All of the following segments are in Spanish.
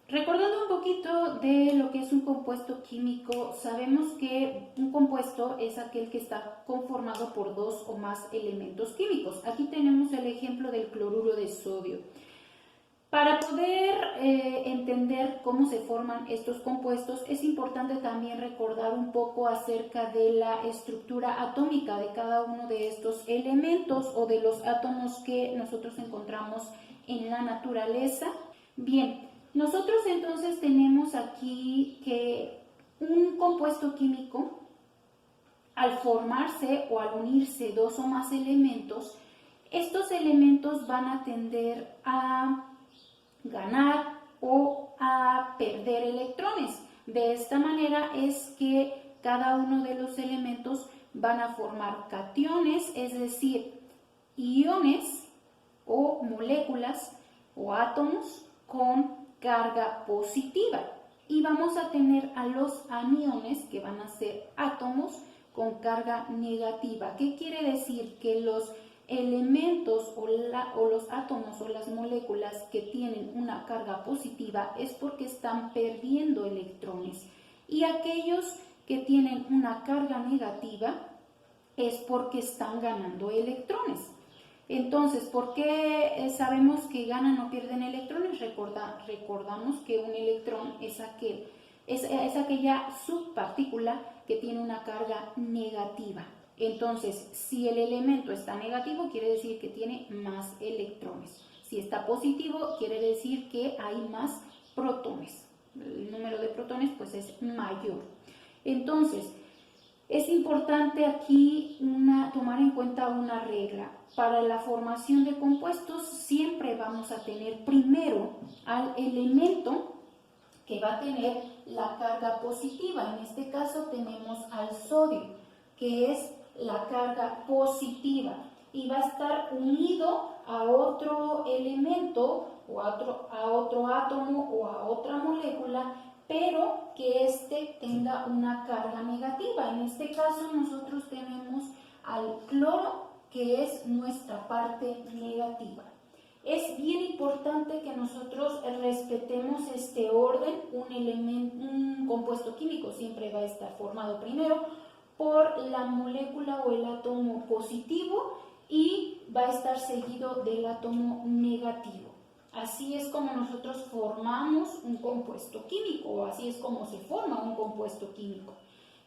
Recordando un poquito de lo que es un compuesto químico, sabemos que un compuesto es aquel que está conformado por dos o más elementos químicos. Aquí tenemos el ejemplo del cloruro de sodio. Para poder entender cómo se forman estos compuestos, es importante también recordar un poco acerca de la estructura atómica de cada uno de estos elementos o de los átomos que nosotros encontramos en la naturaleza. Bien, nosotros entonces tenemos aquí que un compuesto químico, al formarse o al unirse dos o más elementos, estos elementos van a tender a ganar o a perder electrones. De esta manera es que cada uno de los elementos van a formar cationes, es decir, iones o moléculas o átomos con carga positiva. Y vamos a tener a los aniones, que van a ser átomos con carga negativa. ¿Qué quiere decir? Que los elementos o los átomos o las moléculas que tienen una carga positiva es porque están perdiendo electrones, y aquellos que tienen una carga negativa es porque están ganando electrones. Entonces, ¿por qué sabemos que ganan o pierden electrones? Recordamos que un electrón es aquella subpartícula que tiene una carga negativa. Entonces, si el elemento está negativo, quiere decir que tiene más electrones. Si está positivo, quiere decir que hay más protones. El número de protones pues es mayor. Entonces, es importante aquí tomar en cuenta una regla. Para la formación de compuestos siempre vamos a tener primero al elemento que va a tener la carga positiva. En este caso tenemos al sodio, que es la carga positiva, y va a estar unido a otro elemento o a otro átomo o a otra molécula, pero que éste tenga una carga negativa. En este caso nosotros tenemos al cloro, que es nuestra parte negativa. Es bien importante que nosotros respetemos este orden. Un compuesto químico siempre va a estar formado primero por la molécula o el átomo positivo y va a estar seguido del átomo negativo. Así es como nosotros formamos un compuesto químico, o así es como se forma un compuesto químico.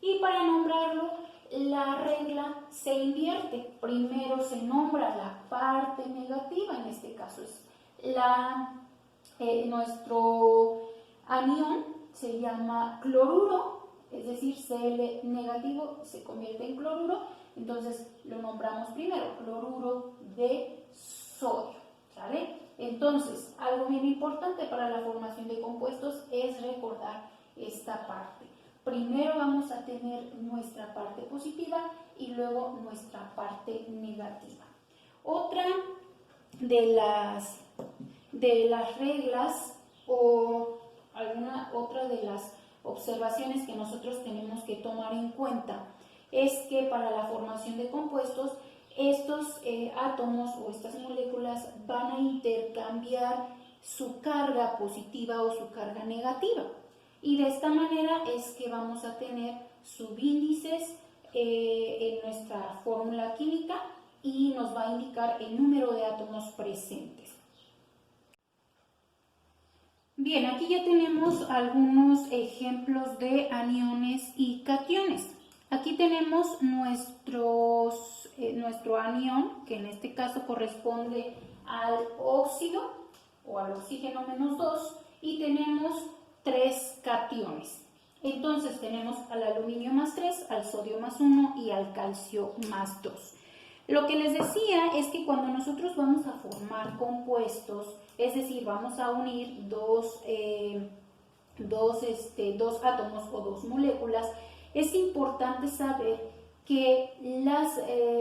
Y para nombrarlo, la regla se invierte. Primero se nombra la parte negativa, en este caso es nuestro anión se llama cloruro, es decir, Cl negativo se convierte en cloruro, entonces lo nombramos primero, cloruro de sodio, ¿sale? Entonces, algo bien importante para la formación de compuestos es recordar esta parte. Primero vamos a tener nuestra parte positiva y luego nuestra parte negativa. Otra de las reglas o otra de las observaciones que nosotros tenemos que tomar en cuenta es que para la formación de compuestos estos átomos o estas moléculas van a intercambiar su carga positiva o su carga negativa, y de esta manera es que vamos a tener subíndices en nuestra fórmula química y nos va a indicar el número de átomos presentes. Bien, aquí ya tenemos algunos ejemplos de aniones y cationes. Aquí tenemos nuestro anión, que en este caso corresponde al óxido o al oxígeno -2, y tenemos 3 cationes. Entonces tenemos al aluminio +3, al sodio +1 y al calcio +2. Lo que les decía es que cuando nosotros vamos a formar compuestos, es decir, vamos a unir dos átomos o dos moléculas, es importante saber que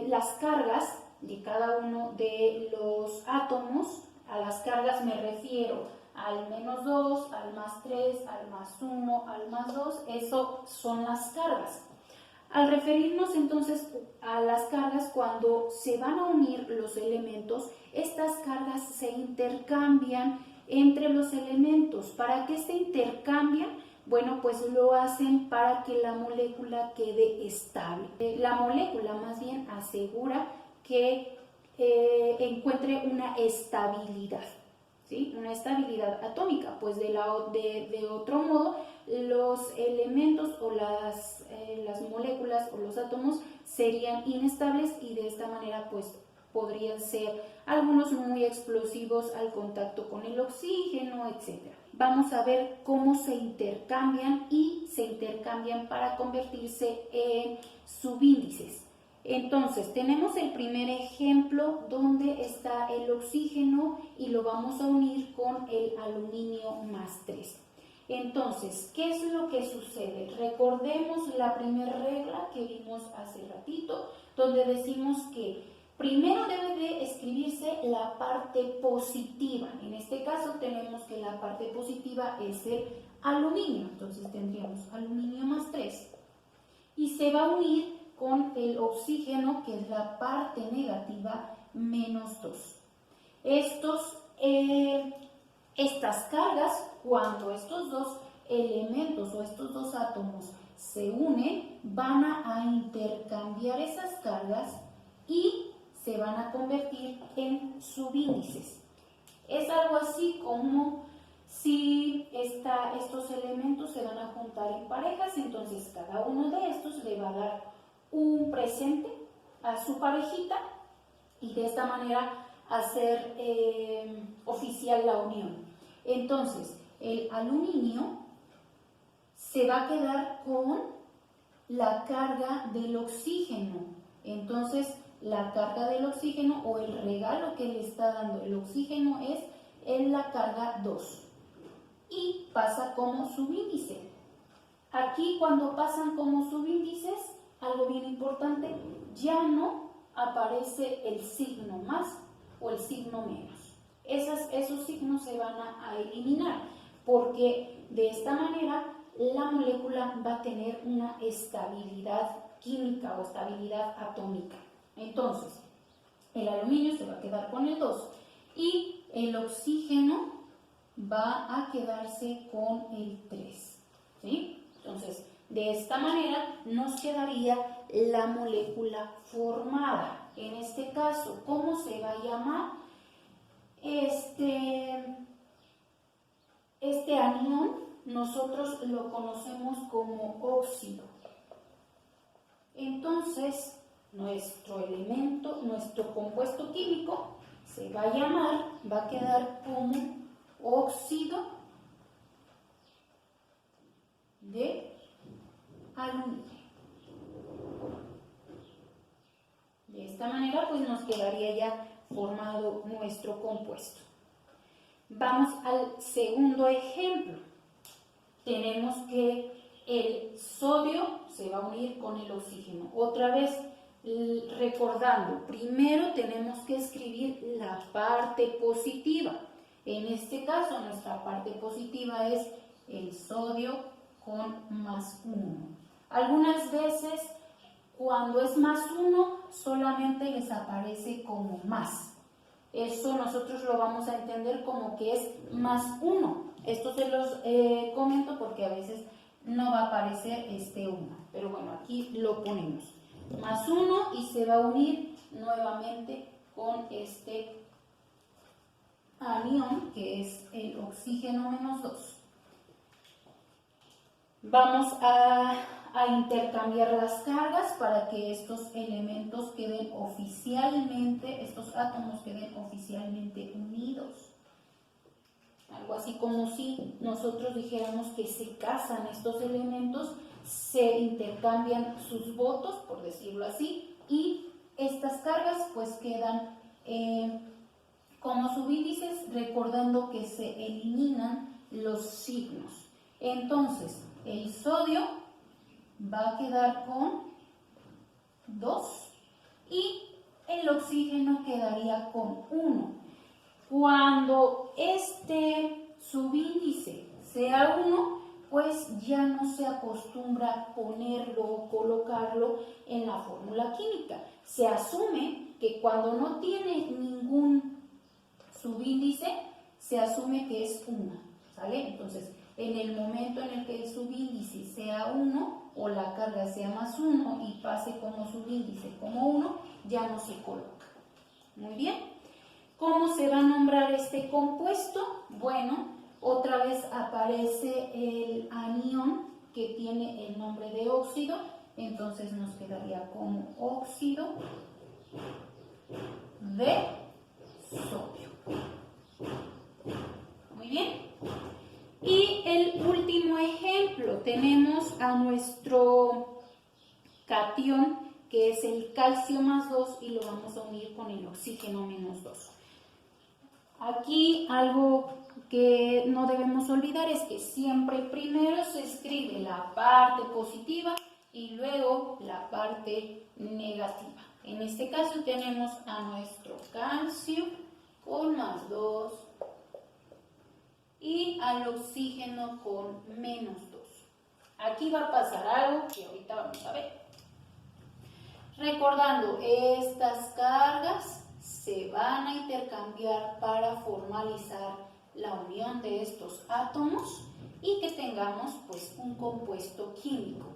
las cargas de cada uno de los átomos, a las cargas me refiero al -2, al +3, al +1, al +2, eso son las cargas. Al referirnos entonces a las cargas, cuando se van a unir los elementos, estas cargas se intercambian entre los elementos. ¿Para qué se intercambian? Bueno, pues lo hacen para que la molécula quede estable. La molécula más bien asegura que encuentre una estabilidad, ¿sí? Una estabilidad atómica, pues de otro modo los elementos o las moléculas o los átomos serían inestables y de esta manera pues podrían ser algunos muy explosivos al contacto con el oxígeno, etc. Vamos a ver cómo se intercambian y se intercambian para convertirse en subíndices. Entonces, tenemos el primer ejemplo donde está el oxígeno y lo vamos a unir con el aluminio más 3. Entonces, ¿qué es lo que sucede? Recordemos la primera regla que vimos hace ratito, donde decimos que primero debe de escribirse la parte positiva. En este caso tenemos que la parte positiva es el aluminio. Entonces tendríamos aluminio más 3. Y se va a unir con el oxígeno, que es la parte negativa, menos 2. Estas cargas, cuando estos dos elementos o estos dos átomos se unen, van a intercambiar esas cargas y se van a convertir en subíndices. Es algo así como si estos elementos se van a juntar en parejas, entonces cada uno de estos le va a dar un presente a su parejita y de esta manera hacer oficial la unión. Entonces, el aluminio se va a quedar con la carga del oxígeno. Entonces, la carga del oxígeno o el regalo que le está dando el oxígeno es en la carga 2 y pasa como subíndice. Aquí cuando pasan como subíndices, algo bien importante, ya no aparece el signo más o el signo menos. Esos signos se van a eliminar porque de esta manera la molécula va a tener una estabilidad química o estabilidad atómica. Entonces, el aluminio se va a quedar con el 2 y el oxígeno va a quedarse con el 3, ¿sí? Entonces, de esta manera nos quedaría la molécula formada. En este caso, ¿cómo se va a llamar? Este anión nosotros lo conocemos como óxido. Entonces, nuestro elemento, nuestro compuesto químico se va a llamar, va a quedar como óxido de aluminio. De esta manera pues nos quedaría ya formado nuestro compuesto. Vamos al segundo ejemplo. Tenemos que el sodio se va a unir con el oxígeno. Otra vez, recordando, primero tenemos que escribir la parte positiva. En este caso, nuestra parte positiva es el sodio con más 1. Algunas veces, cuando es más 1, solamente les aparece como más. Eso nosotros lo vamos a entender como que es más 1. Esto se los comento porque a veces no va a aparecer este 1. Pero bueno, aquí lo ponemos. Más 1 y se va a unir nuevamente con este anión que es el oxígeno menos 2. Vamos a intercambiar las cargas para que estos elementos queden oficialmente, estos átomos queden oficialmente unidos. Algo así como si nosotros dijéramos que se casan estos elementos, se intercambian sus votos, por decirlo así, y estas cargas pues quedan como subíndices, recordando que se eliminan los signos. Entonces, el sodio va a quedar con 2 y el oxígeno quedaría con 1. Cuando este subíndice sea 1, pues ya no se acostumbra a ponerlo o colocarlo en la fórmula química. Se asume que cuando no tiene ningún subíndice, se asume que es 1, ¿sale? Entonces, en el momento en el que el subíndice sea 1 o la carga sea más 1 y pase como subíndice como 1, ya no se coloca. Muy bien. ¿Cómo se va a nombrar este compuesto? Bueno, otra vez aparece el anión que tiene el nombre de óxido, entonces nos quedaría como óxido de sodio. Muy bien. Y el último ejemplo, tenemos a nuestro catión, que es el calcio más 2, y lo vamos a unir con el oxígeno menos 2. Aquí algo que no debemos olvidar es que siempre primero se escribe la parte positiva y luego la parte negativa. En este caso tenemos a nuestro calcio con más 2 y al oxígeno con menos 2. Aquí va a pasar algo que ahorita vamos a ver. Recordando, estas cargas se van a intercambiar para formalizar la unión de estos átomos y que tengamos pues un compuesto químico.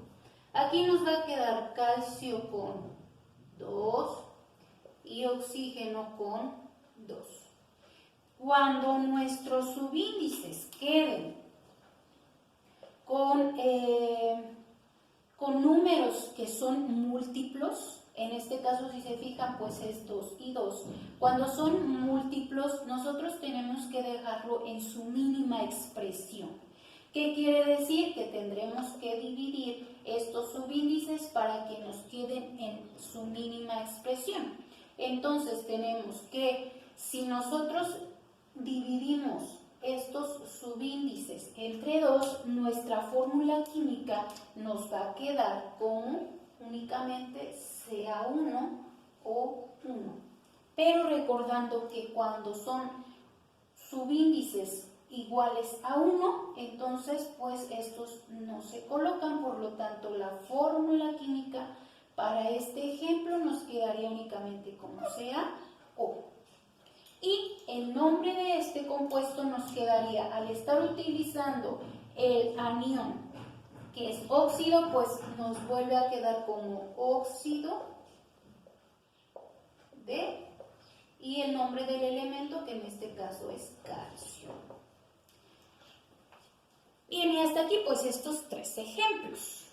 Aquí nos va a quedar calcio con 2 y oxígeno con 2. Cuando nuestros subíndices queden con números que son múltiplos, en este caso si se fijan pues es 2 y 2, cuando son múltiplos nosotros tenemos que dejarlo en su mínima expresión. ¿Qué quiere decir? Que tendremos que dividir estos subíndices para que nos queden en su mínima expresión. Entonces tenemos que, si nosotros dividimos estos subíndices entre 2, nuestra fórmula química nos va a quedar como únicamente sea 1 o 1. Pero recordando que cuando son subíndices iguales a 1, entonces pues estos no se colocan, por lo tanto la fórmula química para este ejemplo nos quedaría únicamente como sea O. Y el nombre de este compuesto nos quedaría, al estar utilizando el anión, que es óxido, pues nos vuelve a quedar como óxido de, y el nombre del elemento, que en este caso es calcio. Bien, y hasta aquí pues estos 3 ejemplos.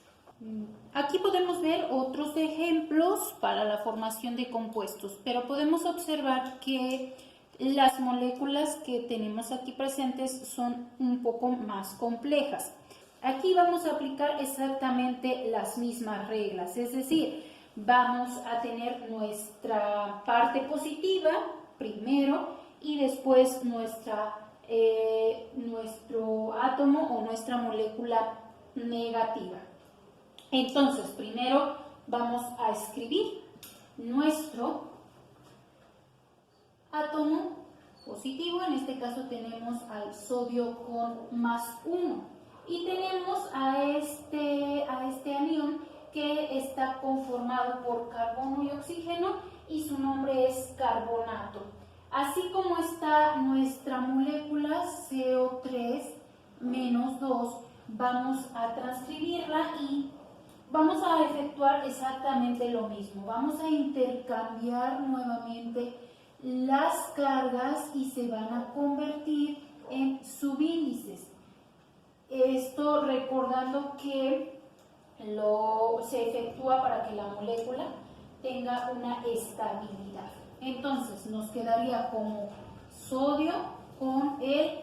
Aquí podemos ver otros ejemplos para la formación de compuestos, pero podemos observar que las moléculas que tenemos aquí presentes son un poco más complejas. Aquí vamos a aplicar exactamente las mismas reglas, es decir, vamos a tener nuestra parte positiva primero y después nuestro átomo o nuestra molécula negativa. Entonces, primero vamos a escribir nuestro átomo positivo, en este caso tenemos al sodio con más 1 y tenemos a este anión que está conformado por carbono y oxígeno y su nombre es carbonato. Así como está nuestra molécula CO3 menos 2, vamos a transcribirla y vamos a efectuar exactamente lo mismo. Vamos a intercambiar nuevamente las cargas y se van a convertir en subíndices. Esto recordando que se efectúa para que la molécula tenga una estabilidad. Entonces nos quedaría como sodio con el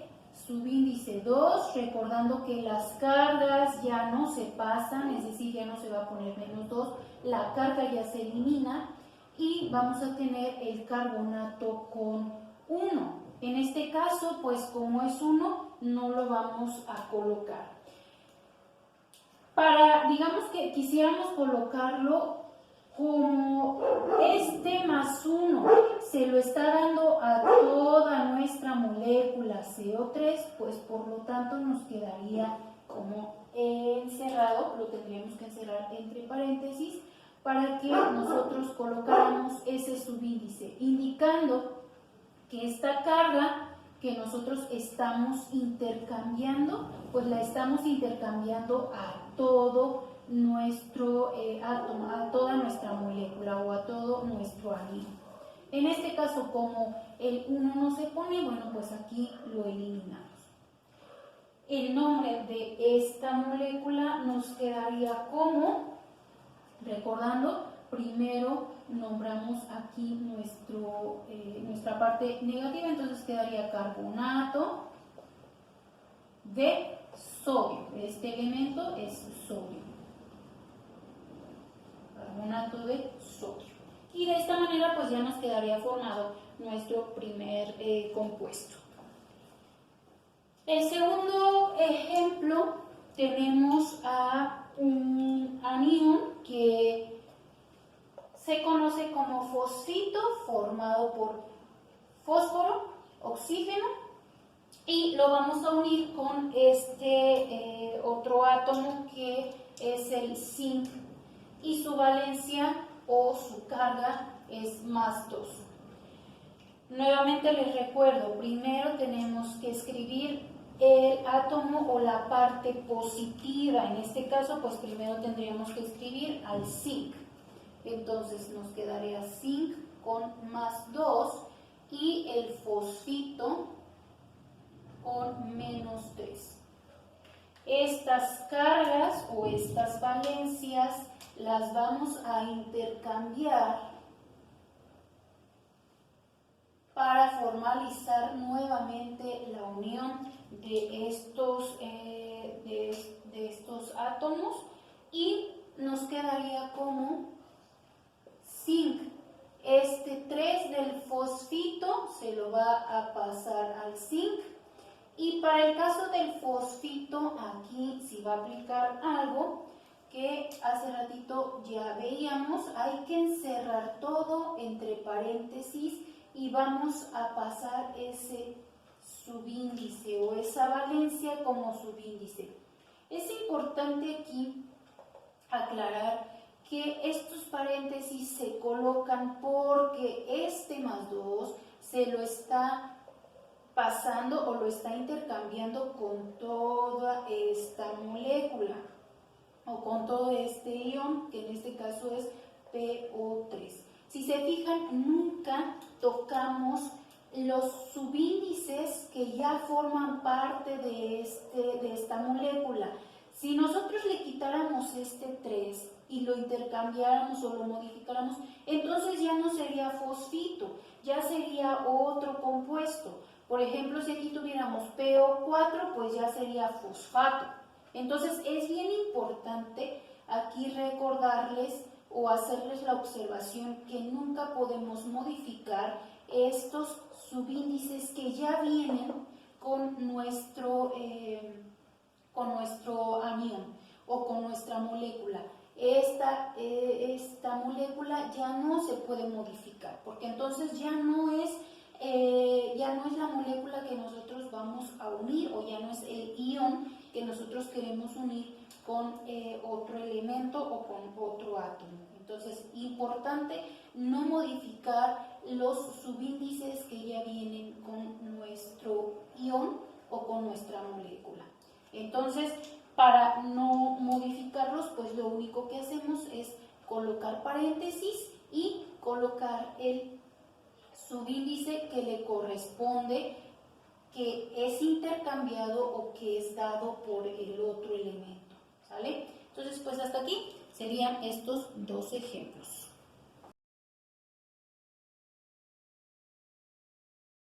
subíndice 2, recordando que las cargas ya no se pasan, es decir, ya no se va a poner menos 2, la carga ya se elimina y vamos a tener el carbonato con 1. En este caso, pues como es 1, no lo vamos a colocar. Digamos que quisiéramos colocarlo como este más 1 se lo está dando a toda nuestra molécula CO3, pues por lo tanto nos quedaría como encerrado, lo tendríamos que encerrar entre paréntesis para que nosotros colocáramos ese subíndice, indicando que esta carga que nosotros estamos intercambiando, pues la estamos intercambiando a todo nuestro átomo, a toda nuestra molécula o a todo nuestro anillo. En este caso, como el 1 no se pone, bueno, pues aquí lo eliminamos. El nombre de esta molécula nos quedaría como, recordando, primero nombramos aquí nuestra parte negativa, entonces quedaría carbonato de sodio. Este elemento es sodio. Carbonato de sodio. Y de esta manera pues ya nos quedaría formado nuestro primer compuesto. El segundo ejemplo tenemos a un anión que se conoce como fosfito, formado por fósforo, oxígeno, y lo vamos a unir con este otro átomo que es el zinc, y su valencia o su carga es +2. Nuevamente les recuerdo, primero tenemos que escribir el átomo o la parte positiva. En este caso, pues primero tendríamos que escribir al zinc. Entonces nos quedaría zinc con +2 y el fosfito con -3. Estas cargas o estas valencias las vamos a intercambiar para formalizar nuevamente la unión de estos átomos, y nos quedaría como zinc. Este 3 del fosfito se lo va a pasar al zinc, y para el caso del fosfito aquí sí va a aplicar algo que hace ratito ya veíamos. Hay que encerrar todo entre paréntesis y vamos a pasar ese subíndice o esa valencia como subíndice. Es importante aquí aclarar que estos paréntesis se colocan porque este +2 se lo está pasando o lo está intercambiando con toda esta molécula o con todo este ion, que en este caso es PO3. Si se fijan, nunca tocamos los subíndices que ya forman parte de esta molécula. Si nosotros le quitáramos este 3 y lo intercambiáramos o lo modificáramos, entonces ya no sería fosfito, ya sería otro compuesto. Por ejemplo, si aquí tuviéramos PO4, pues ya sería fosfato. Entonces es bien importante aquí recordarles o hacerles la observación que nunca podemos modificar estos subíndices que ya vienen con nuestro anión o con nuestra molécula. Esta molécula ya no se puede modificar, porque entonces ya no es la molécula que nosotros vamos a unir, o ya no es el ion que nosotros queremos unir con otro elemento o con otro átomo. Entonces, importante no modificar los subíndices que ya vienen con nuestro ion o con nuestra molécula. Entonces, para no modificarlos, pues lo único que hacemos es colocar paréntesis y colocar el subíndice que le corresponde, que es intercambiado o que es dado por el otro elemento, ¿sale? Entonces, pues hasta aquí serían estos dos ejemplos.